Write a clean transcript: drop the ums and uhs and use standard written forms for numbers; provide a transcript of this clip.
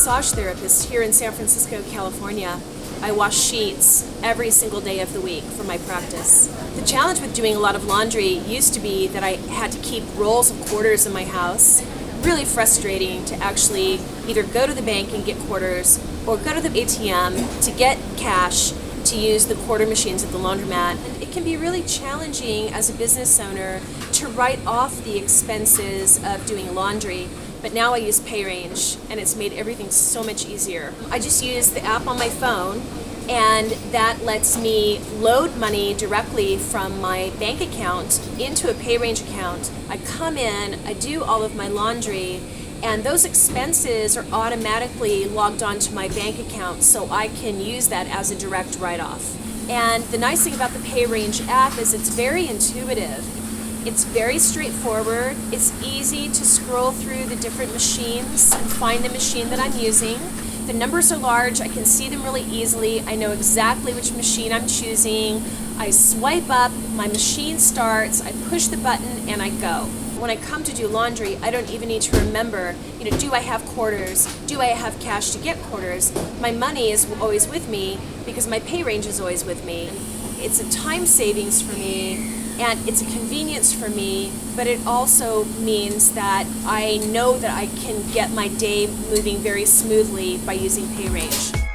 massage therapist here in San Francisco, California. I wash sheets every single day of the week for my practice. The challenge with doing a lot of laundry used to be that I had to keep rolls of quarters in my house. Really frustrating to actually either go to the bank and get quarters or go to the ATM to get cash to use the quarter machines at the laundromat. And it can be really challenging as a business owner to write off the expenses of doing laundry. But now I use PayRange, and it's made everything so much easier. I just use the app on my phone, and that lets me load money directly from my bank account into a PayRange account. I come in, I do all of my laundry, and those expenses are automatically logged onto my bank account, so I can use that as a direct write-off. And the nice thing about the PayRange app is it's very intuitive. It's very straightforward. It's easy to scroll through the different machines and find the machine that I'm using. The numbers are large. I can see them really easily. I know exactly which machine I'm choosing. I swipe up, my machine starts, I push the button, and I go. When I come to do laundry, I don't even need to remember, do I have quarters? Do I have cash to get quarters? My money is always with me because my PayRange is always with me. It's a time savings for me, and it's a convenience for me, but it also means that I know that I can get my day moving very smoothly by using PayRange.